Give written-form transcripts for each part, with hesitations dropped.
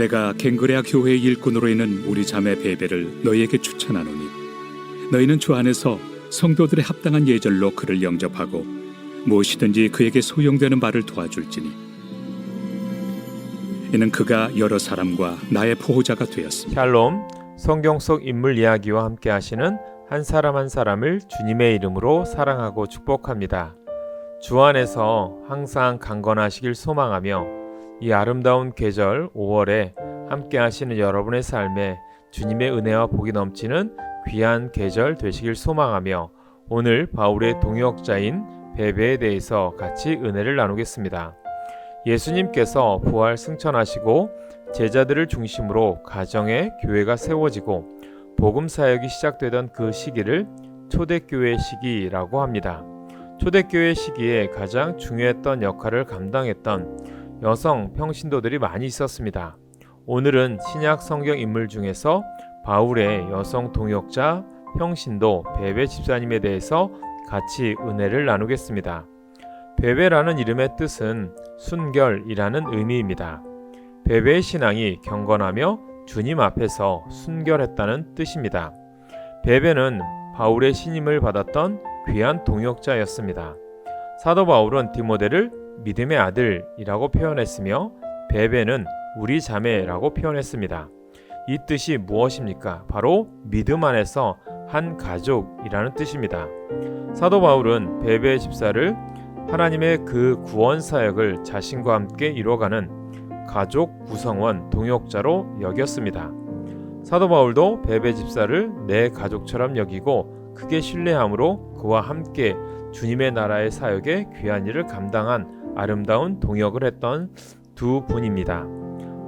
내가 갱그레아 교회의 일꾼으로 있는 우리 자매 베베를 너희에게 추천하노니 너희는 주 안에서 성도들의 합당한 예절로 그를 영접하고 무엇이든지 그에게 소용되는 바를 도와줄지니 이는 그가 여러 사람과 나의 보호자가 되었습니다. 샬롬, 성경 속 인물 이야기와 함께 하시는 한 사람 한 사람을 주님의 이름으로 사랑하고 축복합니다. 주 안에서 항상 강건하시길 소망하며 이 아름다운 계절 5월에 함께 하시는 여러분의 삶에 주님의 은혜와 복이 넘치는 귀한 계절 되시길 소망하며 오늘 바울의 동역자인 베베에 대해서 같이 은혜를 나누겠습니다. 예수님께서 부활 승천하시고 제자들을 중심으로 가정의 교회가 세워지고 복음 사역이 시작되던 그 시기를 초대교회 시기라고 합니다. 초대교회 시기에 가장 중요했던 역할을 감당했던 여성 평신도들이 많이 있었습니다. 오늘은 신약 성경 인물 중에서 바울의 여성 동역자 평신도 베베 집사님에 대해서 같이 은혜를 나누겠습니다. 베베라는 이름의 뜻은 순결이라는 의미입니다. 베베의 신앙이 경건하며 주님 앞에서 순결했다는 뜻입니다. 베베는 바울의 신임을 받았던 귀한 동역자였습니다. 사도 바울은 디모데를 믿음의 아들이라고 표현했으며 베베는 우리 자매라고 표현했습니다. 이 뜻이 무엇입니까? 바로 믿음 안에서 한 가족이라는 뜻입니다. 사도 바울은 베베 집사를 하나님의 그 구원 사역을 자신과 함께 이루어가는 가족 구성원 동역자로 여겼습니다. 사도 바울도 베베 집사를 내 가족처럼 여기고 크게 신뢰함으로 그와 함께 주님의 나라의 사역에 귀한 일을 감당한 아름다운 동역을 했던 두 분입니다.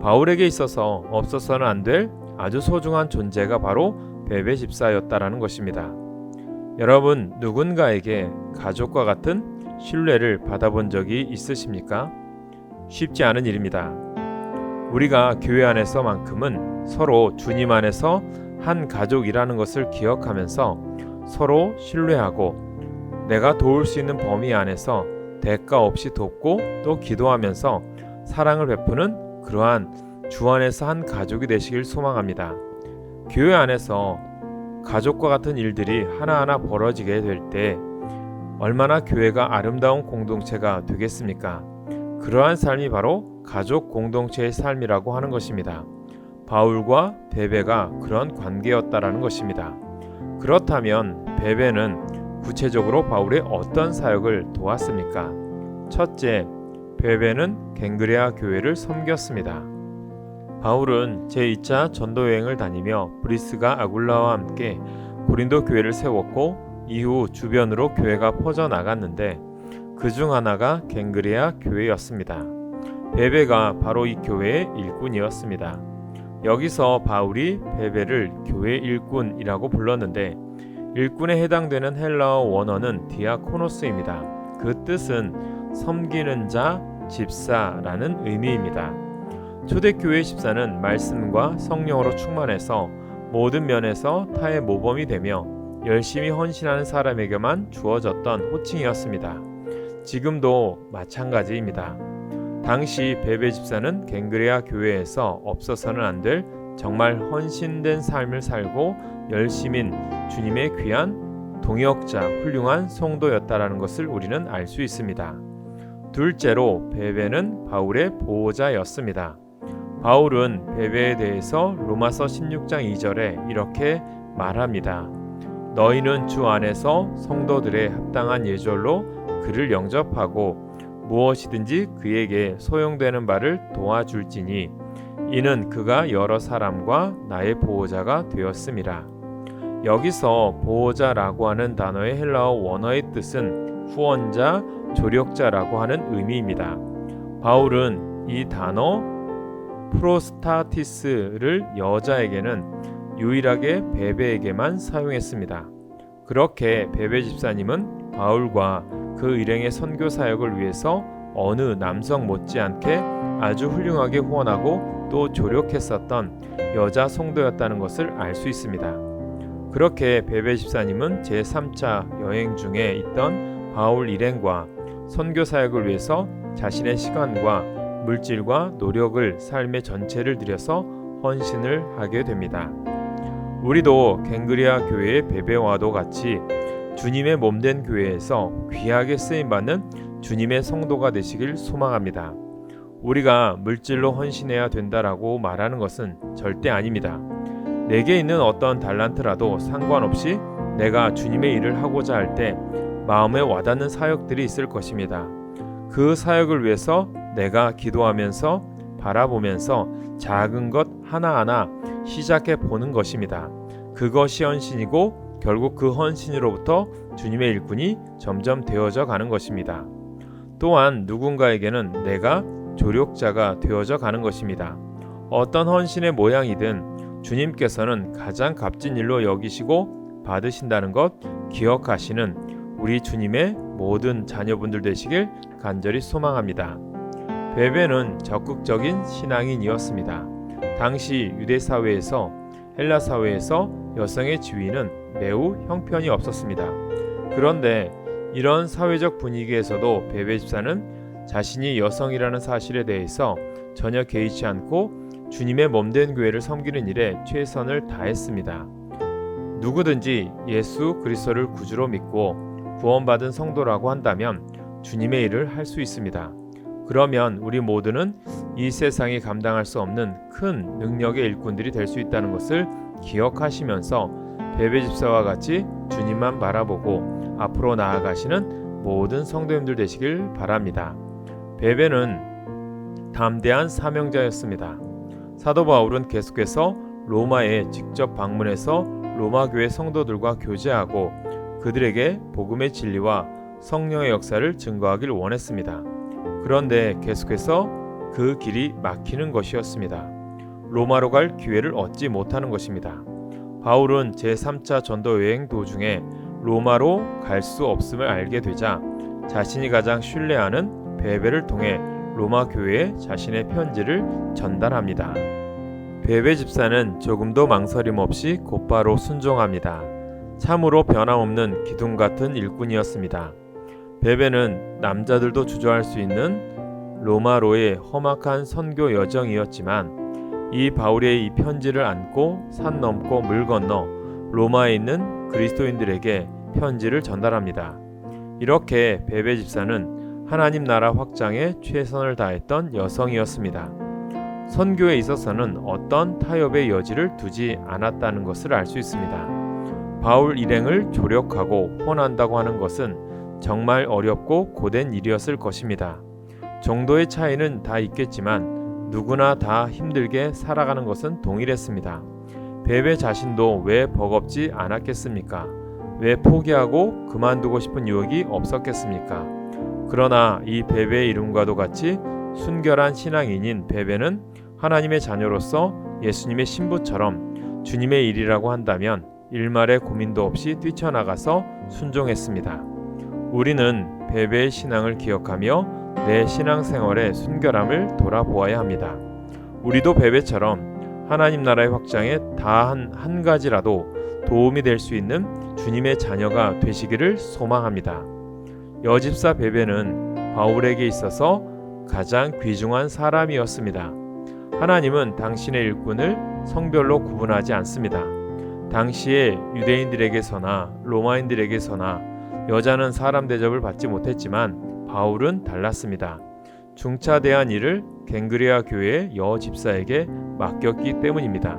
바울에게 있어서 없어서는 안 될 아주 소중한 존재가 바로 베베 집사였다라는 것입니다. 여러분, 누군가에게 가족과 같은 신뢰를 받아본 적이 있으십니까? 쉽지 않은 일입니다. 우리가 교회 안에서만큼은 서로 주님 안에서 한 가족이라는 것을 기억하면서 서로 신뢰하고 내가 도울 수 있는 범위 안에서 대가 없이 돕고 또 기도하면서 사랑을 베푸는 그러한 주 안에서 한 가족이 되시길 소망합니다. 교회 안에서 가족과 같은 일들이 하나하나 벌어지게 될 때 얼마나 교회가 아름다운 공동체가 되겠습니까? 그러한 삶이 바로 가족 공동체의 삶이라고 하는 것입니다. 바울과 베베가 그런 관계였다라는 것입니다. 그렇다면 베베는 구체적으로 바울의 어떤 사역을 도왔습니까? 첫째, 베베는 갱그레아 교회를 섬겼습니다. 바울은 제2차 전도 여행을 다니며 브리스가 아굴라와 함께 고린도 교회를 세웠고 이후 주변으로 교회가 퍼져나갔는데 그 중 하나가 갱그레아 교회였습니다. 베베가 바로 이 교회의 일꾼이었습니다. 여기서 바울이 베베를 교회 일꾼이라고 불렀는데 일꾼에 해당되는 헬라어 원어는 디아코노스입니다. 그 뜻은 섬기는 자, 집사라는 의미입니다. 초대교회 집사는 말씀과 성령으로 충만해서 모든 면에서 타의 모범이 되며 열심히 헌신하는 사람에게만 주어졌던 호칭이었습니다. 지금도 마찬가지입니다. 당시 베베 집사는 갱그레아 교회에서 없어서는 안 될 정말 헌신된 삶을 살고 열심인 주님의 귀한 동역자, 훌륭한 성도였다라는 것을 우리는 알 수 있습니다. 둘째로 베베는 바울의 보호자였습니다. 바울은 베베에 대해서 로마서 16장 2절에 이렇게 말합니다. 너희는 주 안에서 성도들의 합당한 예절로 그를 영접하고 무엇이든지 그에게 소용되는 바를 도와줄지니 이는 그가 여러 사람과 나의 보호자가 되었음이라. 여기서 보호자라고 하는 단어의 헬라어 원어의 뜻은 후원자, 조력자라고 하는 의미입니다. 바울은 이 단어 프로스타티스를 여자에게는 유일하게 베베에게만 사용했습니다. 그렇게 베베 집사님은 바울과 그 일행의 선교 사역을 위해서 어느 남성 못지않게 아주 훌륭하게 후원하고 또 조력했었던 여자 성도였다는 것을 알 수 있습니다. 그렇게 베베 집사님은 제3차 여행 중에 있던 바울 일행과 선교 사역을 위해서 자신의 시간과 물질과 노력을 삶의 전체를 들여서 헌신을 하게 됩니다. 우리도 갱그리아 교회의 베베와도 같이 주님의 몸된 교회에서 귀하게 쓰임받는 주님의 성도가 되시길 소망합니다. 우리가 물질로 헌신해야 된다라고 말하는 것은 절대 아닙니다. 내게 있는 어떤 달란트라도 상관없이 내가 주님의 일을 하고자 할 때 마음에 와닿는 사역들이 있을 것입니다. 그 사역을 위해서 내가 기도하면서 바라보면서 작은 것 하나하나 시작해 보는 것입니다. 그것이 헌신이고 결국 그 헌신으로부터 주님의 일꾼이 점점 되어져 가는 것입니다. 또한 누군가에게는 내가 조력자가 되어져 가는 것입니다. 어떤 헌신의 모양이든 주님께서는 가장 값진 일로 여기시고 받으신다는 것 기억하시는 우리 주님의 모든 자녀분들 되시길 간절히 소망합니다. 베베는 적극적인 신앙인이었습니다. 당시 유대 사회에서 헬라 사회에서 여성의 지위는 매우 형편이 없었습니다. 그런데 이런 사회적 분위기에서도 베베 집사는 자신이 여성이라는 사실에 대해서 전혀 개의치 않고 주님의 몸된 교회를 섬기는 일에 최선을 다했습니다. 누구든지 예수 그리스도를 구주로 믿고 구원받은 성도라고 한다면 주님의 일을 할 수 있습니다. 그러면 우리 모두는 이 세상이 감당할 수 없는 큰 능력의 일꾼들이 될 수 있다는 것을 기억하시면서 베베 집사와 같이 주님만 바라보고 앞으로 나아가시는 모든 성도님들 되시길 바랍니다. 베베는 담대한 사명자였습니다. 사도 바울은 계속해서 로마에 직접 방문해서 로마 교회 성도들과 교제하고 그들에게 복음의 진리와 성령의 역사를 증거하길 원했습니다. 그런데 계속해서 그 길이 막히는 것이었습니다. 로마로 갈 기회를 얻지 못하는 것입니다. 바울은 제3차 전도 여행 도중에 로마로 갈 수 없음을 알게 되자 자신이 가장 신뢰하는 베베를 통해 로마 교회에 자신의 편지를 전달합니다. 베베 집사는 조금도 망설임 없이 곧바로 순종합니다. 참으로 변함없는 기둥 같은 일꾼이었습니다. 베베는 남자들도 주저할 수 있는 로마로의 험악한 선교 여정이었지만 이 바울의 이 편지를 안고 산 넘고 물 건너 로마에 있는 그리스도인들에게 편지를 전달합니다. 이렇게 베베 집사는 하나님 나라 확장에 최선을 다했던 여성이었습니다. 선교에 있어서는 어떤 타협의 여지를 두지 않았다는 것을 알 수 있습니다. 바울 일행을 조력하고 혼한다고 하는 것은 정말 어렵고 고된 일이었을 것입니다. 정도의 차이는 다 있겠지만 누구나 다 힘들게 살아가는 것은 동일했습니다. 베베 자신도 왜 버겁지 않았겠습니까? 왜 포기하고 그만두고 싶은 유혹이 없었겠습니까? 그러나 이 베베의 이름과도 같이 순결한 신앙인인 베베는 하나님의 자녀로서 예수님의 신부처럼 주님의 일이라고 한다면 일말의 고민도 없이 뛰쳐나가서 순종했습니다. 우리는 베베의 신앙을 기억하며 내 신앙생활의 순결함을 돌아보아야 합니다. 우리도 베베처럼 하나님 나라의 확장에 다 한 가지라도 도움이 될 수 있는 주님의 자녀가 되시기를 소망합니다. 여집사 베베는 바울에게 있어서 가장 귀중한 사람이었습니다. 하나님은 당신의 일꾼을 성별로 구분하지 않습니다. 당시의 유대인들에게서나 로마인들에게서나 여자는 사람 대접을 받지 못했지만 바울은 달랐습니다. 중차대한 일을 갱그리아 교회의 여집사에게 맡겼기 때문입니다.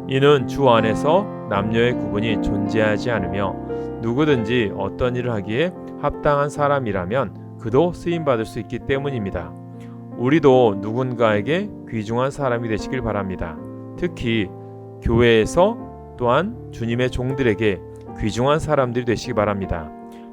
이는 주 안에서 남녀의 구분이 존재하지 않으며 누구든지 어떤 일을 하기에 합당한 사람이라면 그도 쓰임받을 수 있기 때문입니다. 우리도 누군가에게 귀중한 사람이 되시길 바랍니다. 특히 교회에서 또한 주님의 종들에게 귀중한 사람들이 되시기 바랍니다.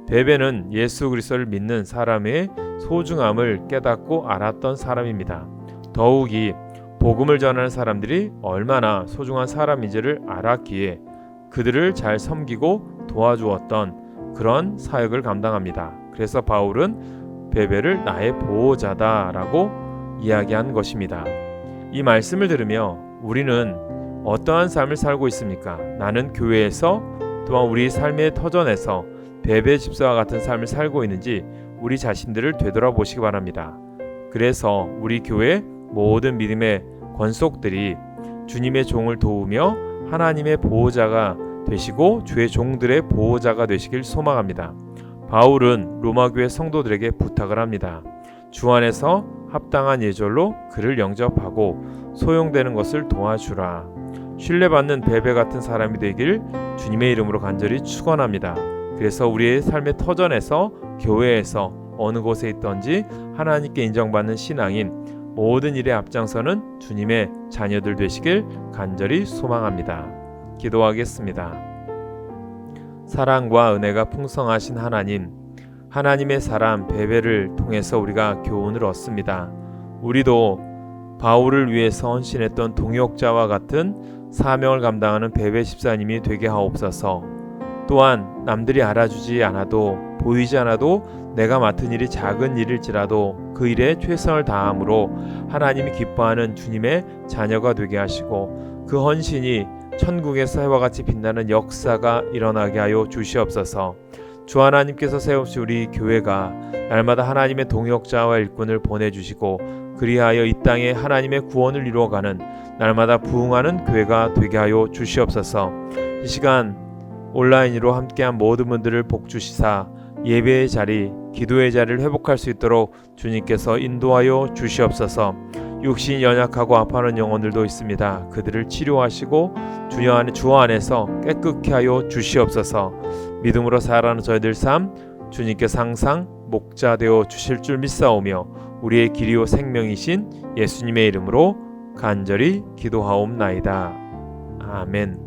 베베는 예수 그리스도를 믿는 사람의 소중함을 깨닫고 알았던 사람입니다. 더욱이 복음을 전하는 사람들이 얼마나 소중한 사람인지를 알았기에 그들을 잘 섬기고 도와주었던 그런 사역을 감당합니다. 그래서 바울은 베베를 나의 보호자다라고 이야기한 것입니다. 이 말씀을 들으며 우리는 어떠한 삶을 살고 있습니까? 나는 교회에서 또한 우리 삶의 터전에서 베베 집사와 같은 삶을 살고 있는지 우리 자신들을 되돌아보시기 바랍니다. 그래서 우리 교회 모든 믿음의 권속들이 주님의 종을 도우며 하나님의 보호자가 되시고 주의 종들의 보호자가 되시길 소망합니다. 바울은 로마교회 성도들에게 부탁을 합니다. 주 안에서 합당한 예절로 그를 영접하고 소용되는 것을 도와주라. 신뢰받는 베베 같은 사람이 되길 주님의 이름으로 간절히 축원합니다. 그래서 우리의 삶의 터전에서 교회에서 어느 곳에 있든지 하나님께 인정받는 신앙인 모든 일에 앞장서는 주님의 자녀들 되시길 간절히 소망합니다. 기도하겠습니다. 사랑과 은혜가 풍성하신 하나님, 하나님의 사람 베베를 통해서 우리가 교훈을 얻습니다. 우리도 바울을 위해서 헌신했던 동역자와 같은 사명을 감당하는 베베 집사님이 되게 하옵소서. 또한 남들이 알아주지 않아도 보이지 않아도 내가 맡은 일이 작은 일일지라도 그 일에 최선을 다함으로 하나님이 기뻐하는 주님의 자녀가 되게 하시고 그 헌신이 천국에서 해와 같이 빛나는 역사가 일어나게 하여 주시옵소서. 주 하나님께서 세우신 우리 교회가 날마다 하나님의 동역자와 일꾼을 보내주시고 그리하여 이 땅에 하나님의 구원을 이루어가는 날마다 부흥하는 교회가 되게 하여 주시옵소서. 이 시간 온라인으로 함께한 모든 분들을 복주시사 예배의 자리, 기도의 자리를 회복할 수 있도록 주님께서 인도하여 주시옵소서. 육신이 연약하고 아파하는 영혼들도 있습니다. 그들을 치료하시고 주 안에서 깨끗게 하여 주시옵소서. 믿음으로 살아가는 저희들 삶 주님께서 항상 목자 되어 주실 줄 믿사오며 우리의 길이요 생명이신 예수님의 이름으로 간절히 기도하옵나이다. 아멘.